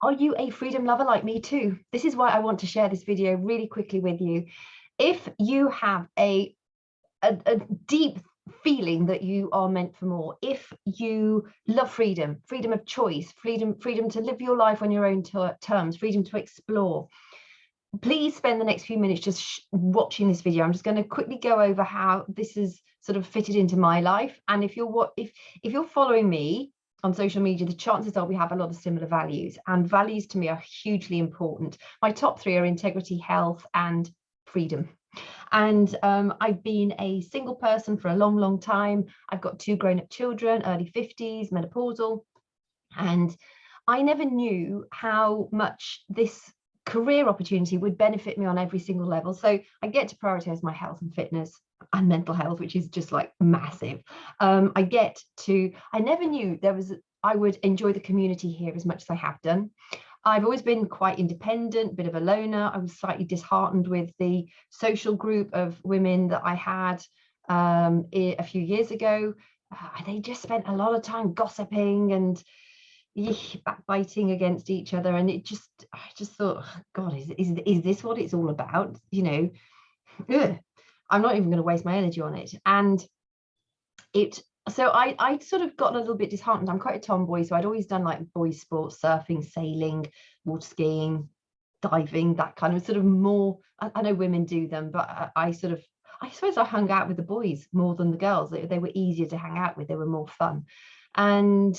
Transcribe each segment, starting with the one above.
Are you a freedom lover like me too? This is why I want to share this video really quickly with you. If you have a deep feeling that you are meant for more, if you love freedom, freedom of choice, freedom to live your life on your own terms, freedom to explore, please spend the next few minutes just watching this video. I'm just going to quickly go over how this is sort of fitted into my life. And if you're following me on social media, the chances are we have a lot of similar values, and values to me are hugely important. My top three are integrity, health, and freedom. And I've been a single person for a long time. I've got two grown-up children, early 50s, menopausal, and I never knew how much this career opportunity would benefit me on every single level. So I get to prioritize my health and fitness and mental health, which is just like massive. I never knew I would enjoy the community here as much as I have done. I've always been quite independent, bit of a loner. I was slightly disheartened with the social group of women that I had a few years ago. They just spent a lot of time gossiping and backbiting against each other, and I just thought, God, is this what it's all about? You know, ugh, I'm not even going to waste my energy on it. And I sort of got a little bit disheartened. I'm quite a tomboy, so I'd always done like boys sports, surfing, sailing, water skiing, diving, that kind of sort of more. I know women do them, but I suppose I hung out with the boys more than the girls. They were easier to hang out with. They were more fun. And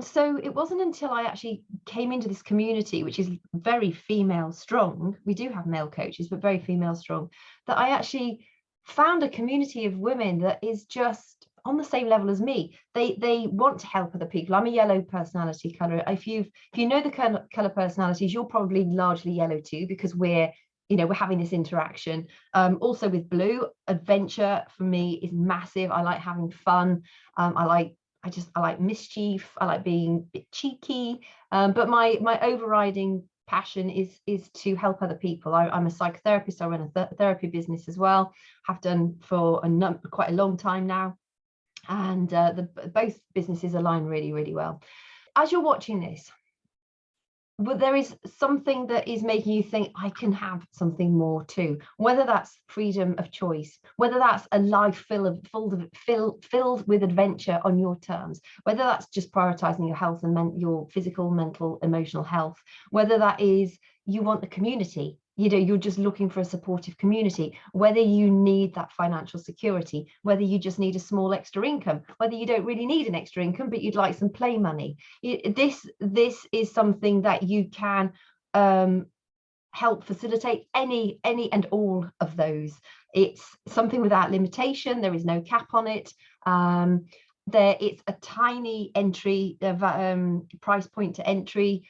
so it wasn't until I actually came into this community, which is very female strong, we do have male coaches, but very female strong, that I actually found a community of women that is just on the same level as me. They want to help other people. I'm a yellow personality color. If you know the color personalities, you're probably largely yellow too, because we're having this interaction. Also with blue, adventure for me is massive. I like having fun. I like mischief. I like being a bit cheeky. But my overriding passion is to help other people. I'm a psychotherapist. I run a therapy business as well. Have done for quite a long time now, and both businesses align really, really well. As you're watching this, but there is something that is making you think, I can have something more too, whether that's freedom of choice, whether that's a life filled with adventure on your terms, whether that's just prioritizing your health and your physical, mental, emotional health, whether that is you want a community, you're just looking for a supportive community, whether you need that financial security, whether you just need a small extra income, whether you don't really need an extra income but you'd like some play money. This is something that you can help facilitate any and all of those. It's something without limitation. There is no cap on it. It's a tiny entry price point to entry.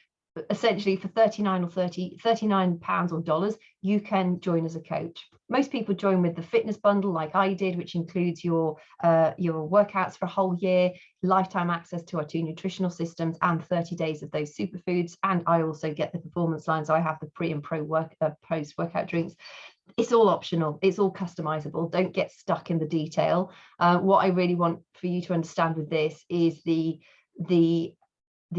Essentially for £39 or dollars, you can join as a coach. Most people join with the fitness bundle like I did, which includes your workouts for a whole year, lifetime access to our 2 nutritional systems, and 30 days of those superfoods. And I also get the performance line, so I have the pre and post workout drinks. It's all optional, it's all customizable. Don't get stuck in the detail. What I really want for you to understand with this is the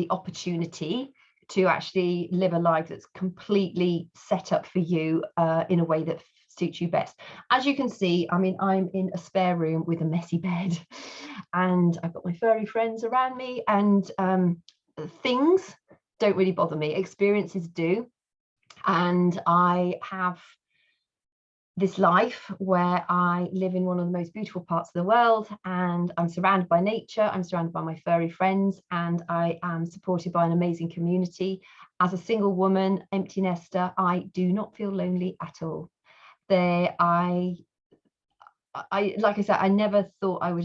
opportunity to actually live a life that's completely set up for you in a way that suits you best. As you can see, I mean, I'm in a spare room with a messy bed, and I've got my furry friends around me, and things don't really bother me, experiences do. And I have this life where I live in one of the most beautiful parts of the world, and I'm surrounded by nature, I'm surrounded by my furry friends, and I am supported by an amazing community. As a single woman, empty nester, I do not feel lonely at all. Like I said, I never thought I would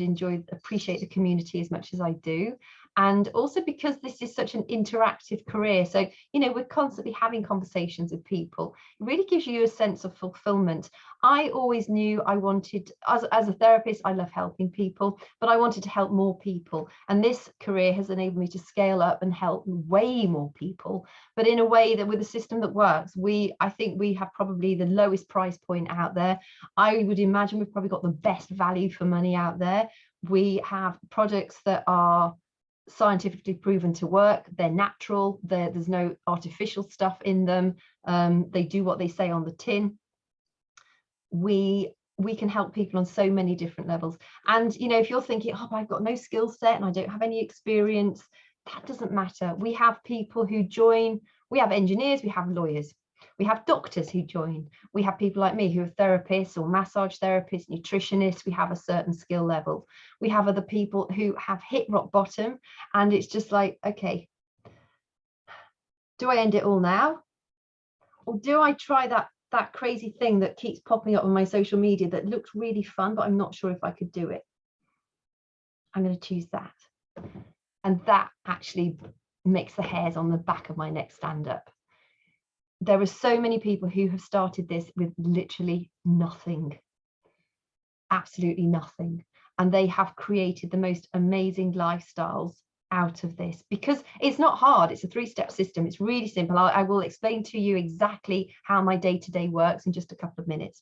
appreciate the community as much as I do. And also because this is such an interactive career, so we're constantly having conversations with people. It really gives you a sense of fulfillment. I always knew I wanted, as a therapist, I love helping people, but I wanted to help more people, and this career has enabled me to scale up and help way more people, but in a way that with a system that works. I think we have probably the lowest price point out there. I would imagine we've probably got the best value for money out there. We have products that are scientifically proven to work. They're natural. There's no artificial stuff in them. They do what they say on the tin. We can help people on so many different levels. And, you know, if you're thinking, oh, I've got no skill set and I don't have any experience, that doesn't matter. We have people who join. We have engineers, we have lawyers, we have doctors who join. We have people like me who are therapists or massage therapists, nutritionists. We have a certain skill level. We have other people who have hit rock bottom, and it's just like, okay, do I end it all now? Or do I try that crazy thing that keeps popping up on my social media that looks really fun, but I'm not sure if I could do it? I'm going to choose that. And that actually makes the hairs on the back of my neck stand up. There are so many people who have started this with literally nothing, absolutely nothing. And they have created the most amazing lifestyles out of this, because it's not hard. It's a 3-step system. It's really simple. I will explain to you exactly how my day-to-day works in just a couple of minutes.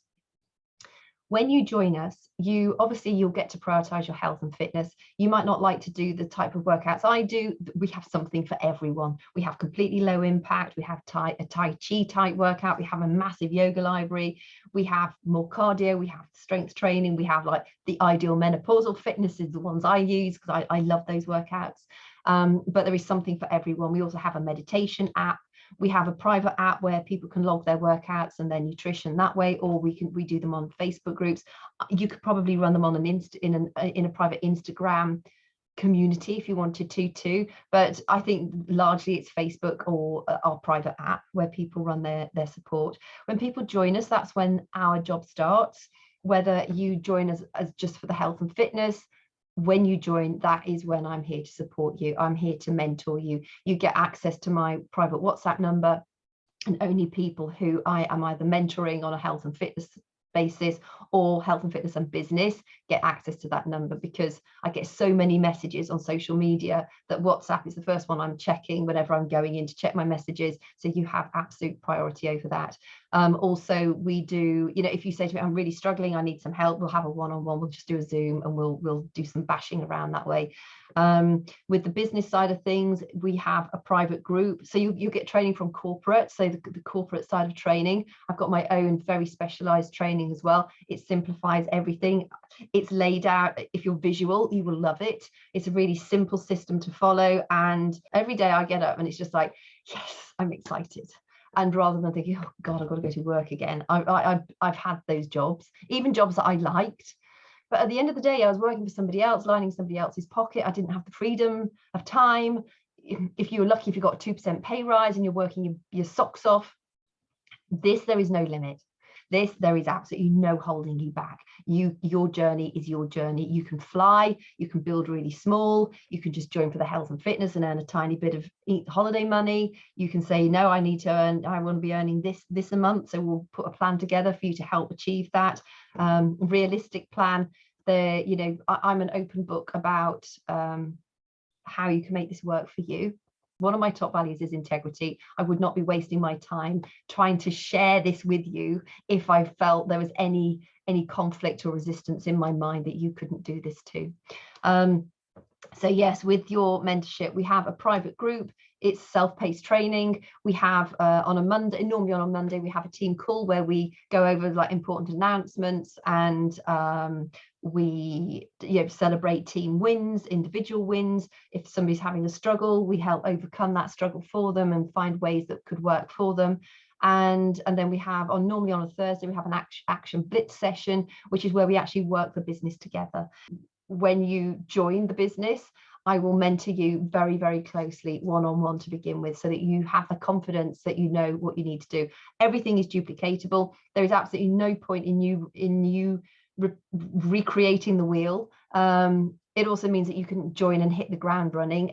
When you join us, you'll get to prioritize your health and fitness. You might not like to do the type of workouts I do. We have something for everyone. We have completely low impact. We have a Tai Chi type workout. We have a massive yoga library. We have more cardio. We have strength training. We have like the ideal menopausal fitness is the ones I use because I love those workouts. But there is something for everyone. We also have a meditation app. We have a private app where people can log their workouts and their nutrition that way, or we do them on Facebook groups. You could probably run them on in a private Instagram community if you wanted to too, but I think largely it's Facebook or our private app where people run their support. When people join us, that's when our job starts. Whether you join us as just for the health and fitness, when you join, that is when I'm here to support you. I'm here to mentor you. You get access to my private WhatsApp number, and only people who I am either mentoring on a health and fitness basis or health and fitness and business get access to that number, because I get so many messages on social media that WhatsApp is the first one I'm checking whenever I'm going in to check my messages. So you have absolute priority over that. Also, we do, you know, if you say to me, I'm really struggling, I need some help, we'll have a one-on-one, we'll just do a Zoom and we'll do some bashing around that way. With the business side of things, we have a private group. So you get training from corporate, so the corporate side of training. I've got my own very specialized training as well. It simplifies everything. It's laid out. If you're visual, you will love it. It's a really simple system to follow. And every day I get up and it's just like, yes, I'm excited. And rather than thinking, oh God, I've got to go to work again, I've had those jobs, even jobs that I liked. But at the end of the day, I was working for somebody else, lining somebody else's pocket. I didn't have the freedom of time. If you were lucky, if you got a 2% pay rise and you're working your socks off, there is no limit. There is absolutely no holding you back. Your journey is your journey. You can fly, you can build really small, you can just join for the health and fitness and earn a tiny bit of holiday money. You can say, no, I want to be earning this a month. So we'll put a plan together for you to help achieve that. Realistic plan. I'm an open book about how you can make this work for you. One of my top values is integrity. I would not be wasting my time trying to share this with you if I felt there was any conflict or resistance in my mind that you couldn't do this too. So yes, with your mentorship, we have a private group. It's self-paced training. We have normally on a Monday, we have a team call where we go over like important announcements, and we celebrate team wins, individual wins. If somebody's having a struggle, we help overcome that struggle for them and find ways that could work for them. And then we have normally on a Thursday, we have an action blitz session, which is where we actually work the business together. When you join the business, I will mentor you very, very closely one-on-one to begin with, so that you have the confidence that you know what you need to do. Everything is duplicatable. There is absolutely no point in you recreating the wheel. It also means that you can join and hit the ground running.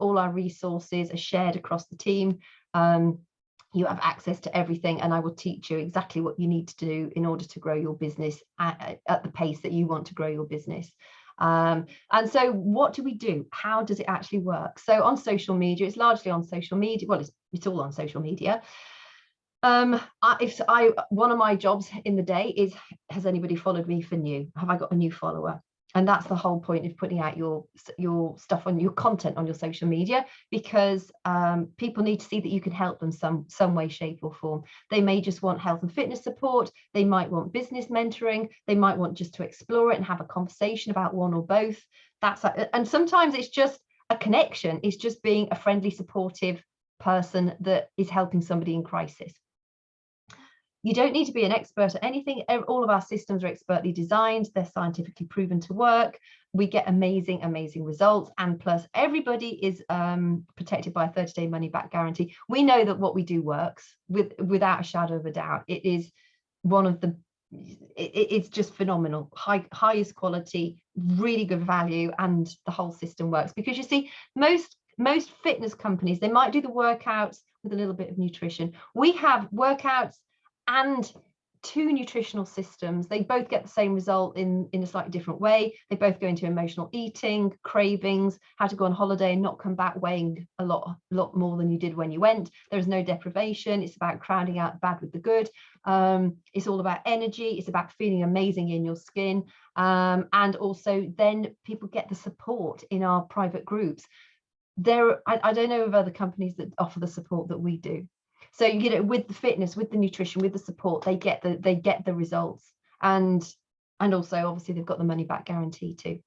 All our resources are shared across the team. You have access to everything, and I will teach you exactly what you need to do in order to grow your business at the pace that you want to grow your business. And so what do we do? How does it actually work? So on social media, it's largely on social media. Well, it's all on social media. One of my jobs in the day is, has anybody followed me for new? Have I got a new follower? And that's the whole point of putting out your stuff on your content on your social media, because people need to see that you can help them some way, shape or form. They may just want health and fitness support, they might want business mentoring, they might want just to explore it and have a conversation about one or both. And sometimes it's just a connection, it's just being a friendly, supportive person that is helping somebody in crisis. You don't need to be an expert at anything. All of our systems are expertly designed. They're scientifically proven to work. We get amazing, amazing results. And plus, everybody is protected by a 30-day money-back guarantee. We know that what we do works without a shadow of a doubt. It is one of the, it's just phenomenal. Highest quality, really good value, and the whole system works. Because you see, most fitness companies, they might do the workouts with a little bit of nutrition. We have workouts and 2 nutritional systems. They both get the same result in a slightly different way. They both go into emotional eating, cravings, how to go on holiday and not come back weighing a lot more than you did when you went. There is no deprivation. It's about crowding out the bad with the good. It's all about energy. It's about feeling amazing in your skin. And also then people get the support in our private groups. I don't know of other companies that offer the support that we do. So, you know, with the fitness, with the nutrition, with the support, they get the results, and also obviously they've got the money back guarantee too.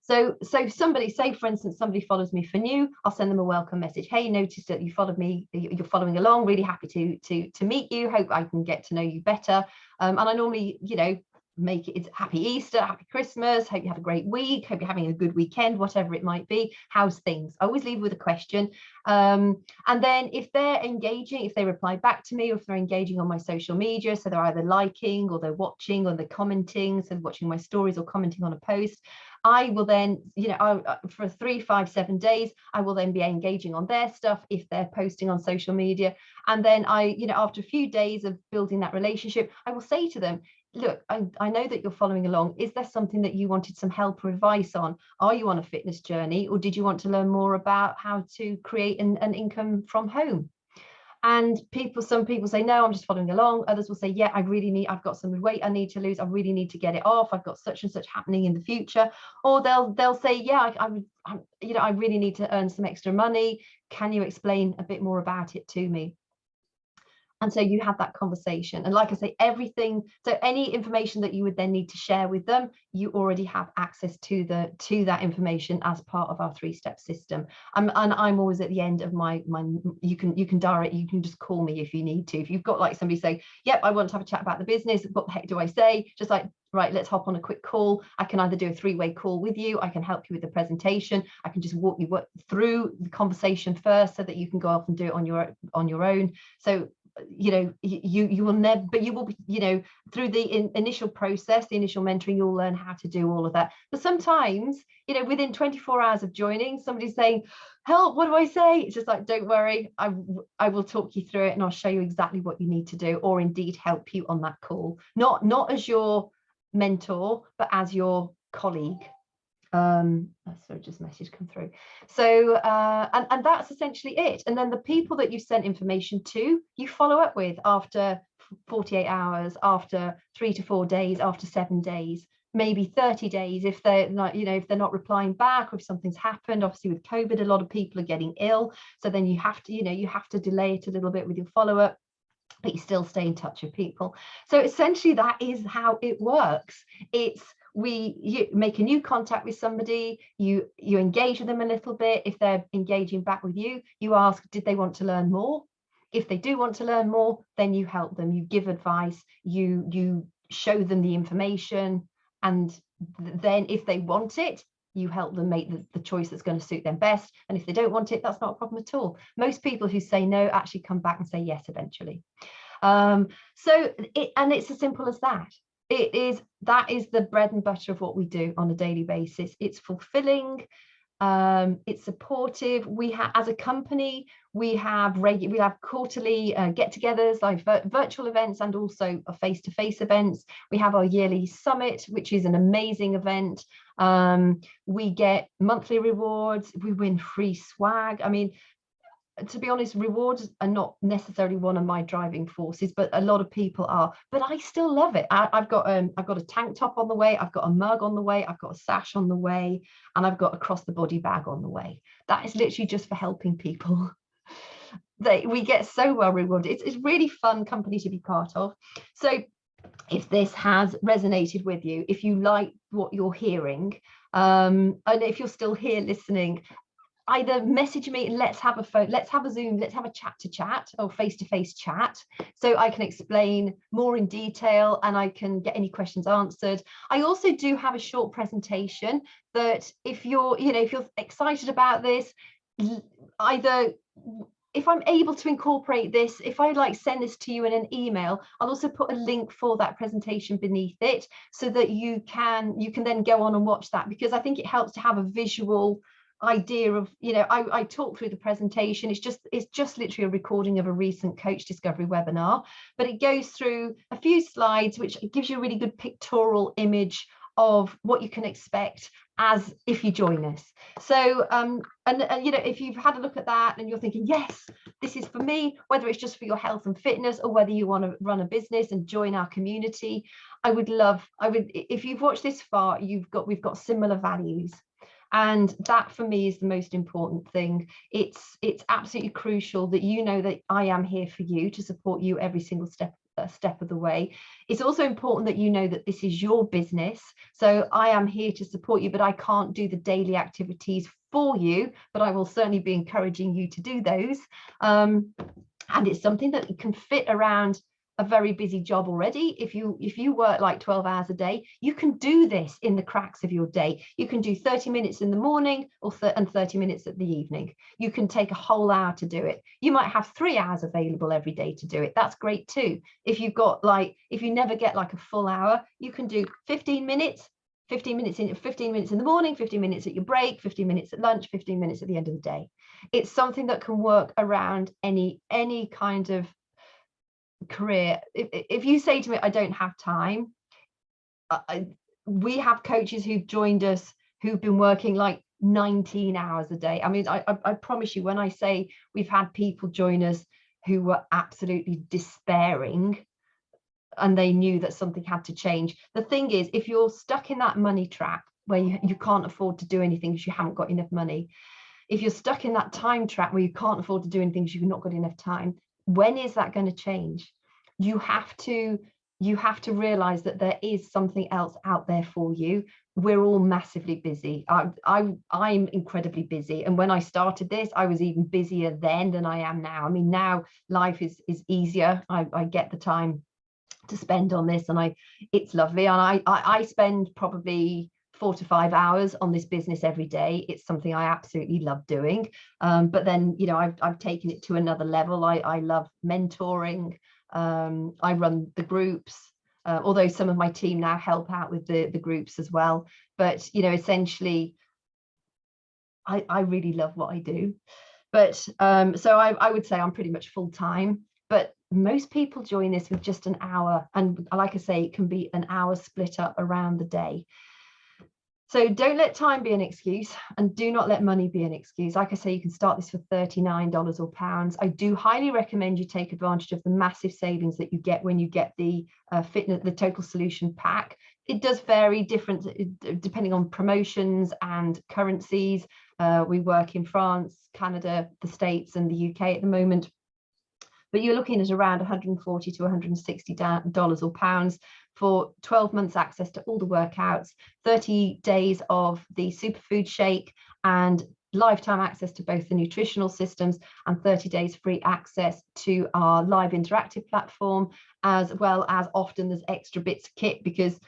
So somebody, say for instance, somebody follows me for new, I'll send them a welcome message. Hey, noticed that you followed me, you're following along, really happy to meet you, hope I can get to know you better. And I normally, you know, make it's happy Easter, happy Christmas, hope you have a great week, hope you're having a good weekend, whatever it might be. How's things? I always leave with a question, and then if they're engaging, if they reply back to me, or if they're engaging on my social media, so they're either liking or they're watching or they're commenting, so watching my stories or commenting on a post, I will then, you know, for 3, 5, 7 days, I will then be engaging on their stuff if they're posting on social media. And then you know, after a few days of building that relationship, I will say to them, look, I know that you're following along. Is there something that you wanted some help or advice on? Are you on a fitness journey, or did you want to learn more about how to create an income from home? And some people say, no, I'm just following along. Others will say, yeah, I've got some weight I need to lose. I really need to get it off. I've got such and such happening in the future. Or they'll say, yeah, you know, I really need to earn some extra money. Can you explain a bit more about it to me? And so you have that conversation. And like I say, everything, so any information that you would then need to share with them, you already have access to that information as part of our 3-step system. And I'm always at the end of my you can just call me if you need to. If you've got like somebody say, yep, I want to have a chat about the business, what the heck do I say? Just like, right, let's hop on a quick call. I can either do a 3-way call with you. I can help you with the presentation. I can just walk you through the conversation first so that you can go off and do it on your own. So, you know, you will never, but you will be, you know, through the initial process, the initial mentoring, you'll learn how to do all of that. But sometimes, you know, within 24 hours of joining, somebody's saying, help, what do I say? It's just like, don't worry, I will talk you through it, and I'll show you exactly what you need to do, or indeed help you on that call, not as your mentor, but as your colleague. So just message come through. So and that's essentially it. And then the people that you've sent information to, you follow up with after 48 hours, after 3 to 4 days, after 7 days, maybe 30 days if they're not, you know, if they're not replying back, or if something's happened. Obviously with COVID, a lot of people are getting ill, so then you have to, you know, you have to delay it a little bit with your follow-up, but you still stay in touch with people. So essentially that is how it works. It's you make a new contact with somebody, you engage with them a little bit. If they're engaging back with you, you ask, did they want to learn more? If they do want to learn more, then you help them, you give advice, you show them the information, and then if they want it, you help them make the choice that's going to suit them best. And if they don't want it, that's not a problem at all. Most people who say no actually come back and say yes eventually. It's as simple as that. That is the bread and butter of what we do on a daily basis. It's fulfilling, it's supportive. We have, as a company, we have quarterly get-togethers, like virtual events, and also face-to-face events. We have our yearly summit, which is an amazing event. We get monthly rewards. We win free swag. I mean, to be honest, rewards are not necessarily one of my driving forces, but a lot of people are. But I still love it. I've got a tank top on the way, I've got a mug on the way, I've got a sash on the way, and I've got a cross the body bag on the way. That is literally just for helping people. We get so well rewarded. It's really fun company to be part of. So if this has resonated with you, if you like what you're hearing, and if you're still here listening, either message me and let's have a phone, let's have a Zoom, let's have a chat to chat or face-to-face chat, so I can explain more in detail and I can get any questions answered. I also do have a short presentation that if you're excited about this, either if I'm able to incorporate this, if I like send this to you in an email, I'll also put a link for that presentation beneath it so that you can then go on and watch that, because I think it helps to have a visual idea of, I talk through the presentation. It's just literally a recording of a recent Coach Discovery webinar, but it goes through a few slides which gives you a really good pictorial image of what you can expect as if you join us. So and if you've had a look at that and you're thinking, yes, this is for me, whether it's just for your health and fitness or whether you want to run a business and join our community, if you've watched this far, we've got similar values. And that for me is the most important thing. It's absolutely crucial that you know that I am here for you to support you every single step of the way. It's also important that you know that this is your business. So I am here to support you, but I can't do the daily activities for you, but I will certainly be encouraging you to do those. And it's something that can fit around a very busy job already. If you work like 12 hours a day, you can do this in the cracks of your day. You can do 30 minutes in the morning and 30 minutes at the evening. You can take a whole hour to do it. You might have 3 hours available every day to do it. That's great too. If you never get like a full hour, you can do 15 minutes in the morning, 15 minutes at your break, 15 minutes at lunch, 15 minutes at the end of the day. It's something that can work around any kind of career. If you say to me, I don't have time, we have coaches who've joined us who've been working like 19 hours a day. I mean, I promise you, when I say we've had people join us who were absolutely despairing and they knew that something had to change. The thing is, if you're stuck in that money trap where you can't afford to do anything because you haven't got enough money, if you're stuck in that time trap where you can't afford to do anything because you've not got enough time, when is that going to change? You have to realize that there is something else out there for you. We're all massively busy. I'm incredibly busy, and when I started this, I was even busier then than I am now. I mean, now life is easier. I get the time to spend on this, and it's lovely, and I spend probably 4 to 5 hours on this business every day. It's something I absolutely love doing, but then I've taken it to another level. I love mentoring. I run the groups, although some of my team now help out with the groups as well, but essentially I really love what I do. But so I would say I'm pretty much full-time, but most people join this with just an hour, and like I say, it can be an hour split up around the day. So don't let time be an excuse, and do not let money be an excuse. Like I say, you can start this for $39 or pounds. I do highly recommend you take advantage of the massive savings that you get when you get the the Total Solution Pack. It does vary different depending on promotions and currencies. We work in France, Canada, the States, and the UK at the moment. But you're looking at around $140 to $160 or pounds for 12 months access to all the workouts, 30 days of the superfood shake, and lifetime access to both the nutritional systems, and 30 days free access to our live interactive platform, as well as often there's extra bits of kit because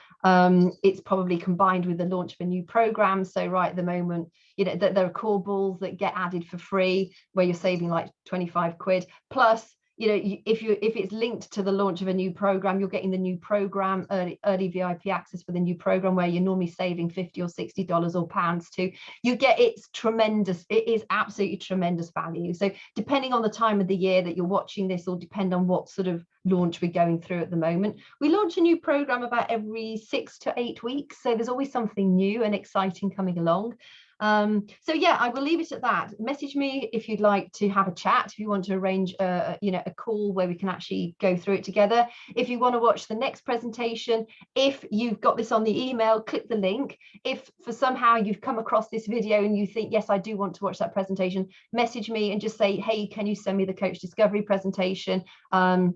it's probably combined with the launch of a new program. So right at the moment, there are core balls that get added for free where you're saving like 25 quid plus. If it's linked to the launch of a new program, you're getting the new program, early VIP access for the new program, where you're normally saving $50 or $60 or pounds to. It's tremendous. It is absolutely tremendous value. So depending on the time of the year that you're watching this, will depend on what sort of launch we're going through at the moment. We launch a new program about every 6 to 8 weeks. So there's always something new and exciting coming along. So yeah, I will leave it at that. Message me if you'd like to have a chat, if you want to arrange a call where we can actually go through it together. If you want to watch the next presentation, if you've got this on the email, click the link. If for somehow you've come across this video and you think, yes, I do want to watch that presentation, message me and just say, hey, can you send me the Coach Discovery presentation? And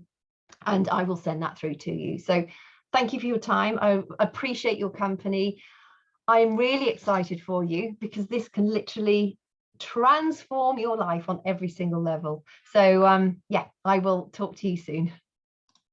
I will send that through to you. So thank you for your time. I appreciate your company. I'm really excited for you because this can literally transform your life on every single level. So yeah, I will talk to you soon.